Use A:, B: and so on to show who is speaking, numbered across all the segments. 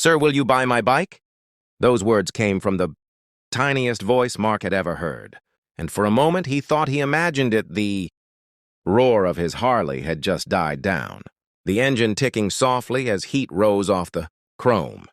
A: "Sir, will you buy my bike?" Those words came from the tiniest voice Mark had ever heard, and for a moment he thought he imagined it. The roar of his Harley had just died down, the engine ticking softly as heat rose off the chrome.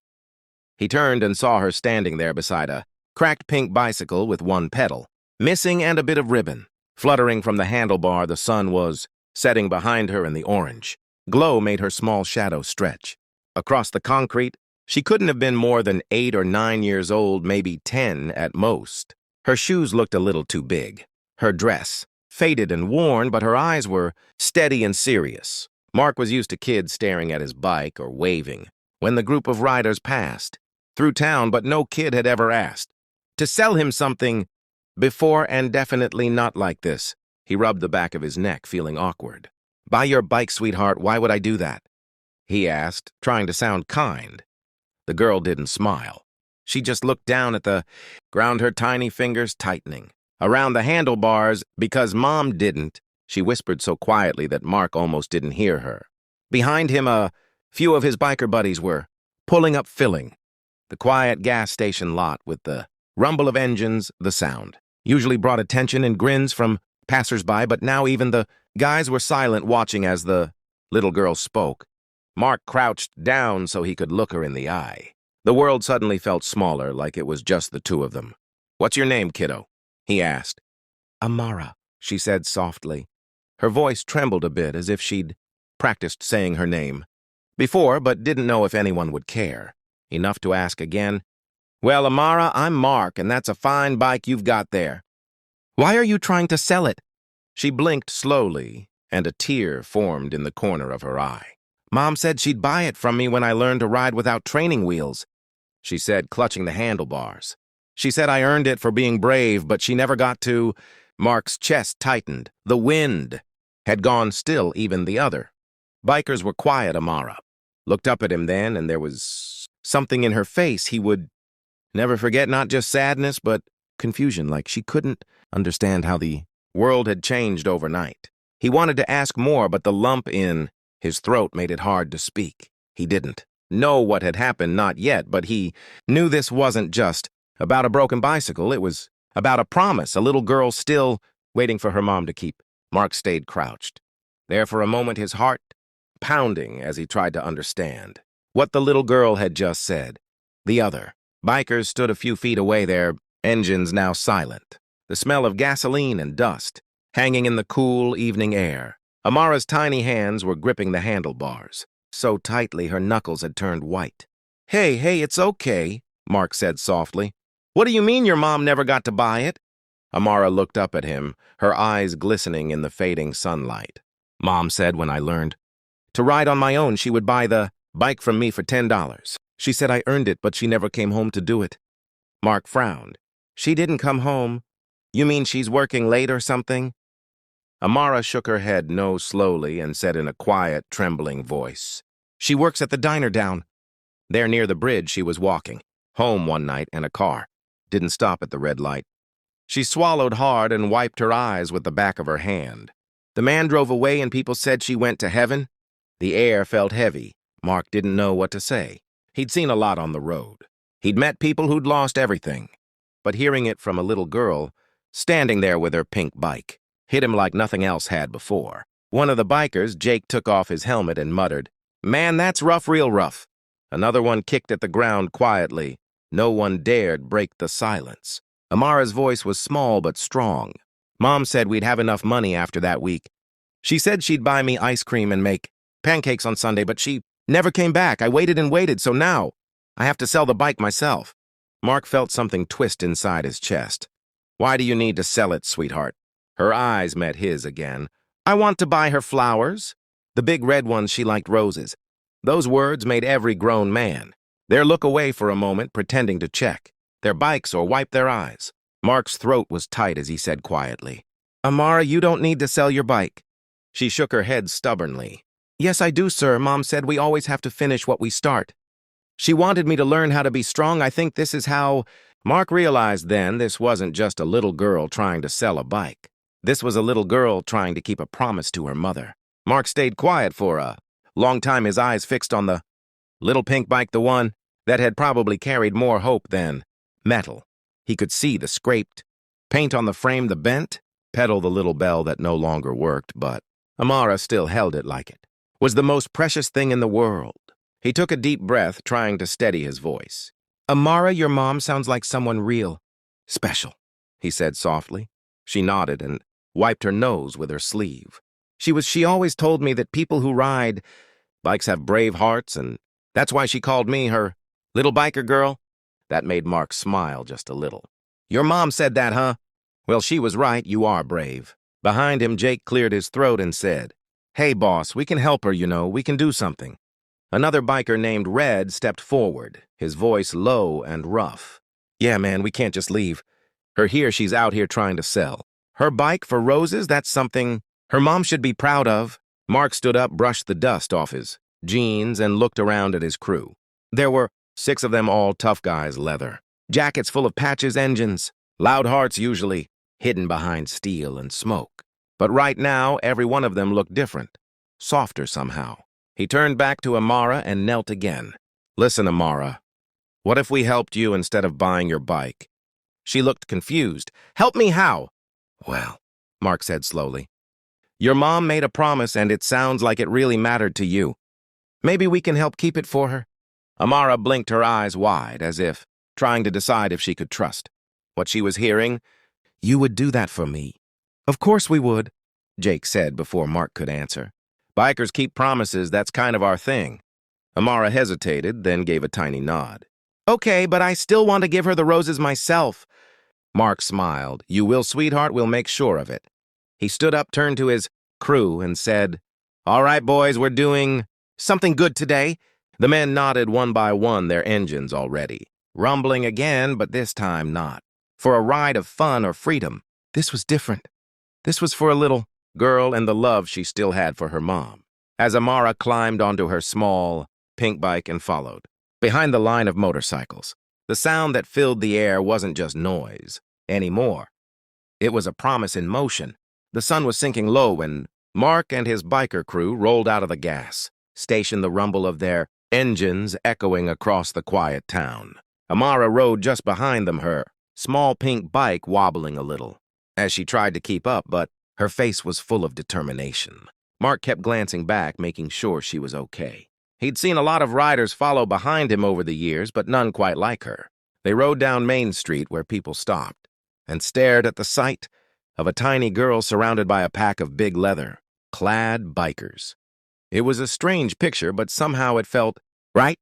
A: He turned and saw her standing there beside a cracked pink bicycle with one pedal missing and a bit of ribbon. Fluttering from the handlebar, the sun was setting behind her in the orange. Glow made her small shadow stretch. Across the concrete, she couldn't have been more than 8 or 9 years old, maybe 10 at most. Her shoes looked a little too big. Her dress, faded and worn, but her eyes were steady and serious. Mark was used to kids staring at his bike or waving when the group of riders passed through town, but no kid had ever asked to sell him something before, and definitely not like this. He rubbed the back of his neck, feeling awkward. "Buy your bike, sweetheart. Why would I do that?" he asked, trying to sound kind. The girl didn't smile. She just looked down at the ground, her tiny fingers tightening around the handlebars. "Because Mom didn't," she whispered so quietly that Mark almost didn't hear her. Behind him, a few of his biker buddies were pulling up, filling the quiet gas station lot with the rumble of engines. The sound usually brought attention and grins from passers-by, but now even the guys were silent, watching as the little girl spoke. Mark crouched down so he could look her in the eye. The world suddenly felt smaller, like it was just the two of them. "What's your name, kiddo?" he asked. "Amara," she said softly. Her voice trembled a bit, as if she'd practiced saying her name before, but didn't know if anyone would care enough to ask again. "Well, Amara, I'm Mark, and that's a fine bike you've got there. Why are you trying to sell it?" She blinked slowly, and a tear formed in the corner of her eye. "Mom said she'd buy it from me when I learned to ride without training wheels," she said, clutching the handlebars. "She said I earned it for being brave, but she never got to—" Mark's chest tightened. The wind had gone still, even the other bikers were quiet. Amara looked up at him then, and there was something in her face he would never forget, not just sadness, but confusion, like she couldn't understand how the world had changed overnight. He wanted to ask more, but the lump in his throat made it hard to speak. He didn't know what had happened, not yet, but he knew this wasn't just about a broken bicycle. It was about a promise, a little girl still waiting for her mom to keep. Mark stayed crouched there for a moment, his heart pounding as he tried to understand what the little girl had just said. The other bikers stood a few feet away, their engines now silent, the smell of gasoline and dust hanging in the cool evening air. Amara's tiny hands were gripping the handlebars so tightly her knuckles had turned white. Hey, it's okay," Mark said softly. "What do you mean your mom never got to buy it?" Amara looked up at him, her eyes glistening in the fading sunlight. "Mom said when I learned to ride on my own, she would buy the bike from me for $10. She said I earned it, but she never came home to do it." Mark frowned. "She didn't come home? You mean she's working late or something?" Amara shook her head no slowly and said in a quiet, trembling voice, "She works at the diner down there near the bridge. She was walking home one night in a car. Didn't stop at the red light." She swallowed hard and wiped her eyes with the back of her hand. "The man drove away and people said she went to heaven." The air felt heavy. Mark didn't know what to say. He'd seen a lot on the road. He'd met people who'd lost everything. But hearing it from a little girl standing there with her pink bike hit him like nothing else had before. One of the bikers, Jake, took off his helmet and muttered, "Man, that's rough, real rough." Another one kicked at the ground quietly. No one dared break the silence. Amara's voice was small but strong. "Mom said we'd have enough money after that week. She said she'd buy me ice cream and make pancakes on Sunday, but she never came back. I waited and waited, so now I have to sell the bike myself." Mark felt something twist inside his chest. "Why do you need to sell it, sweetheart?" Her eyes met his again. "I want to buy her flowers. The big red ones, she liked roses." Those words made every grown man there look away for a moment, pretending to check their bikes or wipe their eyes. Mark's throat was tight as he said quietly, "Amara, you don't need to sell your bike." She shook her head stubbornly. "Yes, I do, sir. Mom said we always have to finish what we start. She wanted me to learn how to be strong. I think this is how—" Mark realized then this wasn't just a little girl trying to sell a bike. This was a little girl trying to keep a promise to her mother. Mark stayed quiet for a long time, his eyes fixed on the little pink bike, the one that had probably carried more hope than metal. He could see the scraped paint on the frame, the bent, pedal the little bell that no longer worked, but Amara still held it like it was the most precious thing in the world. He took a deep breath, trying to steady his voice. Amara, your mom sounds like someone real. Special, he said softly. She nodded and wiped her nose with her sleeve. She always told me that people who ride bikes have brave hearts, and that's why she called me her little biker girl. That made Mark smile just a little. Your mom said that, huh? Well, she was right, you are brave. Behind him, Jake cleared his throat and said, Hey, boss, we can help her, we can do something. Another biker named Red stepped forward, his voice low and rough. Yeah, man, we can't just leave her here. She's out here trying to sell her bike for roses. That's something her mom should be proud of. Mark stood up, brushed the dust off his jeans, and looked around at his crew. There were 6 of them, all tough guys, leather jackets full of patches, engines, loud hearts usually hidden behind steel and smoke. But right now, every one of them looked different, softer somehow. He turned back to Amara and knelt again. Listen, Amara, what if we helped you instead of buying your bike? She looked confused. Help me how? Well, Mark said slowly, your mom made a promise and it sounds like it really mattered to you. Maybe we can help keep it for her. Amara blinked her eyes wide, as if trying to decide if she could trust what she was hearing. You would do that for me. Of course we would, Jake said before Mark could answer. Bikers keep promises, that's kind of our thing. Amara hesitated, then gave a tiny nod. Okay, but I still want to give her the roses myself. Mark smiled. You will, sweetheart, we'll make sure of it. He stood up, turned to his crew, and said, All right, boys, we're doing something good today. The men nodded one by one, their engines already rumbling again, but this time not for a ride of fun or freedom. This was different. This was for a little girl and the love she still had for her mom. As Amara climbed onto her small, pink bike and followed behind the line of motorcycles, the sound that filled the air wasn't just noise anymore. It was a promise in motion. The sun was sinking low when Mark and his biker crew rolled out of the gas station, the rumble of their engines echoing across the quiet town. Amara rode just behind them, her small pink bike wobbling a little as she tried to keep up, but her face was full of determination. Mark kept glancing back, making sure she was okay. He'd seen a lot of riders follow behind him over the years, but none quite like her. They rode down Main Street where people stopped and stared at the sight of a tiny girl surrounded by a pack of big leather-clad bikers. It was a strange picture, but somehow it felt right.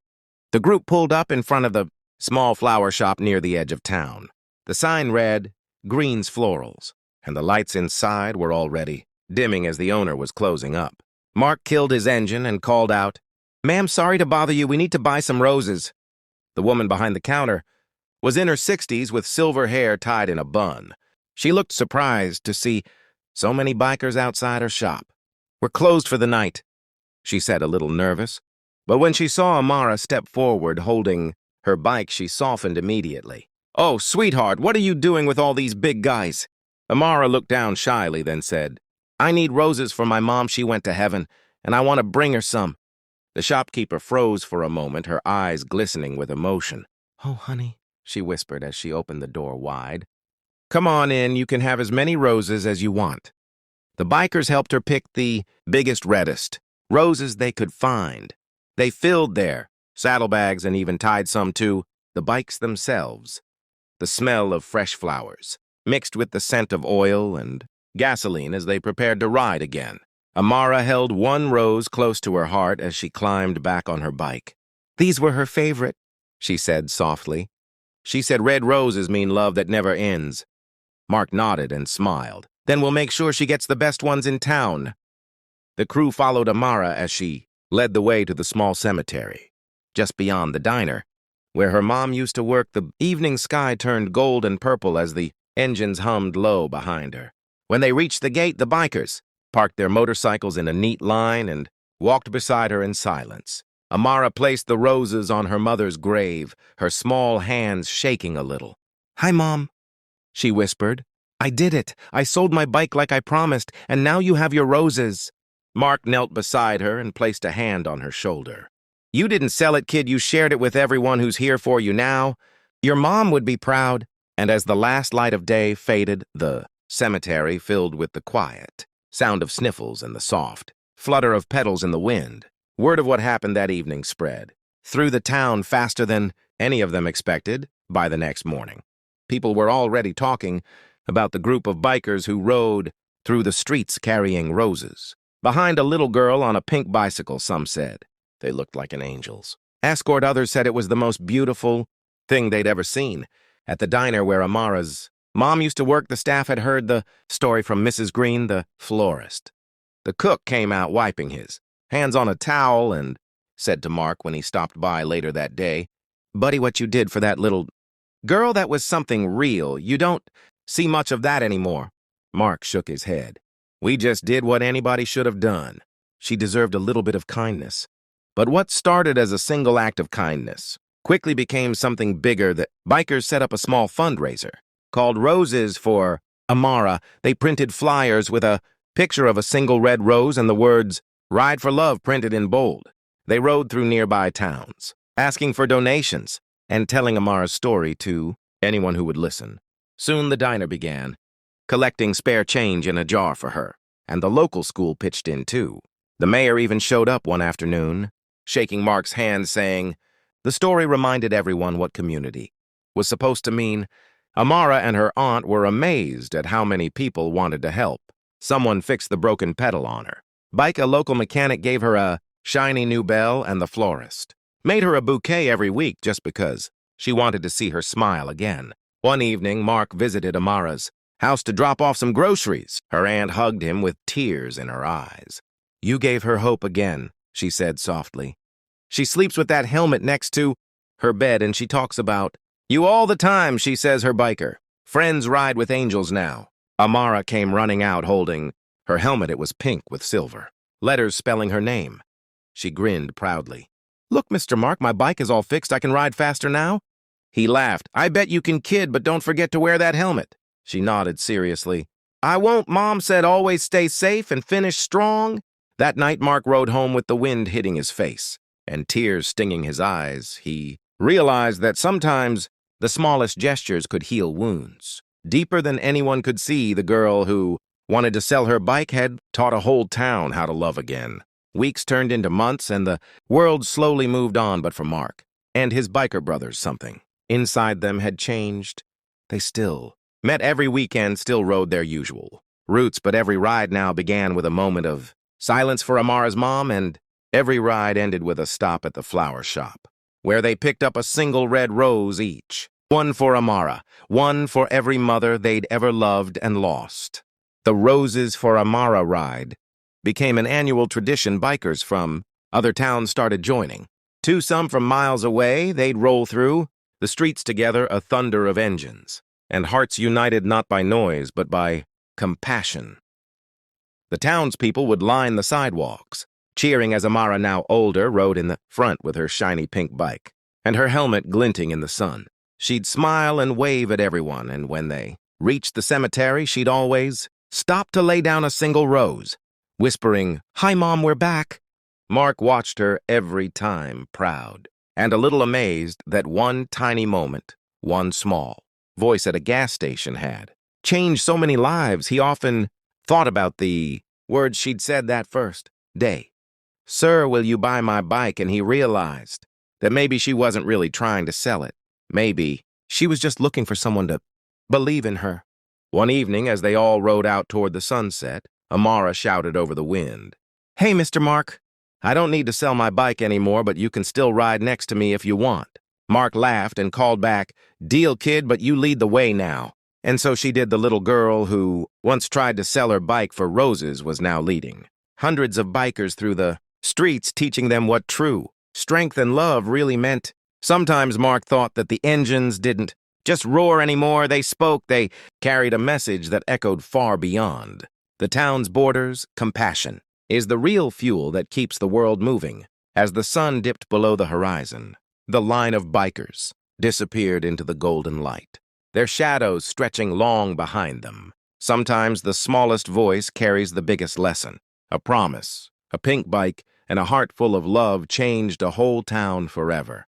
A: The group pulled up in front of the small flower shop near the edge of town. The sign read, Green's Florals, and the lights inside were already dimming as the owner was closing up. Mark killed his engine and called out, Ma'am, sorry to bother you, we need to buy some roses. The woman behind the counter was in her 60s with silver hair tied in a bun. She looked surprised to see so many bikers outside her shop. We're closed for the night, she said, a little nervous. But when she saw Amara step forward holding her bike, she softened immediately. Oh, sweetheart, what are you doing with all these big guys? Amara looked down shyly, then said, I need roses for my mom. She went to heaven, and I want to bring her some. The shopkeeper froze for a moment, her eyes glistening with emotion. Oh, honey, she whispered as she opened the door wide. Come on in, you can have as many roses as you want. The bikers helped her pick the biggest, reddest roses they could find. They filled their saddlebags and even tied some to the bikes themselves. The smell of fresh flowers mixed with the scent of oil and gasoline as they prepared to ride again. Amara held one rose close to her heart as she climbed back on her bike. These were her favorite, she said softly. She said red roses mean love that never ends. Mark nodded and smiled. Then we'll make sure she gets the best ones in town. The crew followed Amara as she led the way to the small cemetery, just beyond the diner, where her mom used to work. The evening sky turned gold and purple as the engines hummed low behind her. When they reached the gate, the bikers parked their motorcycles in a neat line and walked beside her in silence. Amara placed the roses on her mother's grave, her small hands shaking a little. Hi, Mom, she whispered. I did it. I sold my bike like I promised, and now you have your roses. Mark knelt beside her and placed a hand on her shoulder. You didn't sell it, kid. You shared it with everyone who's here for you now. Your mom would be proud." And as the last light of day faded, the cemetery filled with the quiet sound of sniffles and the soft flutter of petals in the wind. Word of what happened that evening spread through the town faster than any of them expected. By the next morning, people were already talking about the group of bikers who rode through the streets carrying roses. Behind a little girl on a pink bicycle, some said. They looked like an angel's escort. Others said it was the most beautiful thing they'd ever seen. At the diner where Amara's mom used to work, the staff had heard the story from Mrs. Green, the florist. The cook came out wiping his hands on a towel and said to Mark when he stopped by later that day, "Buddy, what you did for that little girl, that was something real. You don't see much of that anymore." Mark shook his head. "We just did what anybody should have done. She deserved a little bit of kindness." But what started as a single act of kindness quickly became something bigger. That bikers set up a small fundraiser called Roses for Amara. They printed flyers with a picture of a single red rose and the words "Ride for Love" printed in bold. They rode through nearby towns, asking for donations and telling Amara's story to anyone who would listen. Soon the diner began, collecting spare change in a jar for her, and the local school pitched in too. The mayor even showed up one afternoon, shaking Mark's hand, saying the story reminded everyone what community was supposed to mean. Amara and her aunt were amazed at how many people wanted to help. Someone fixed the broken pedal on her bike, a local mechanic gave her a shiny new bell, and the florist made her a bouquet every week just because she wanted to see her smile again. One evening, Mark visited Amara's house to drop off some groceries. Her aunt hugged him with tears in her eyes. "You gave her hope again," she said softly. "She sleeps with that helmet next to her bed, and she talks about you all the time," she says. Her biker friends ride with angels now. Amara came running out holding her helmet. It was pink with silver letters spelling her name. She grinned proudly. "Look, Mr. Mark, my bike is all fixed. I can ride faster now." He laughed. "I bet you can, kid, but don't forget to wear that helmet." She nodded seriously. "I won't. Mom said always stay safe and finish strong." That night, Mark rode home with the wind hitting his face and tears stinging his eyes. He realized that sometimes the smallest gestures could heal wounds. Deeper than anyone could see, the girl who wanted to sell her bike had taught a whole town how to love again. Weeks turned into months, and the world slowly moved on. But for Mark and his biker brothers, something inside them had changed. They still met every weekend, still rode their usual routes, but every ride now began with a moment of silence for Amara's mom, and every ride ended with a stop at the flower shop, where they picked up a single red rose each. One for Amara, one for every mother they'd ever loved and lost. The Roses for Amara ride became an annual tradition. Bikers from other towns started joining. Too, some from miles away, they'd roll through the streets together, a thunder of engines, and hearts united not by noise but by compassion. The townspeople would line the sidewalks, cheering as Amara, now older, rode in the front with her shiny pink bike and her helmet glinting in the sun. She'd smile and wave at everyone, and when they reached the cemetery, she'd always stop to lay down a single rose, whispering, "Hi, Mom, we're back." Mark watched her every time, proud and a little amazed that one tiny moment, one small voice at a gas station had changed so many lives. He often thought about the words she'd said that first day. "Sir, will you buy my bike?" And he realized that maybe she wasn't really trying to sell it. Maybe she was just looking for someone to believe in her. One evening, as they all rode out toward the sunset, Amara shouted over the wind, "Hey, Mr. Mark, I don't need to sell my bike anymore, but you can still ride next to me if you want." Mark laughed and called back, "Deal, kid, but you lead the way now." And so she did. The little girl who once tried to sell her bike for roses was now leading hundreds of bikers through the streets, teaching them what true strength and love really meant. Sometimes Mark thought that the engines didn't just roar anymore. They spoke. They carried a message that echoed far beyond the town's borders. Compassion is the real fuel that keeps the world moving. As the sun dipped below the horizon, the line of bikers disappeared into the golden light, their shadows stretching long behind them. Sometimes the smallest voice carries the biggest lesson. A promise, a pink bike, and a heart full of love changed a whole town forever.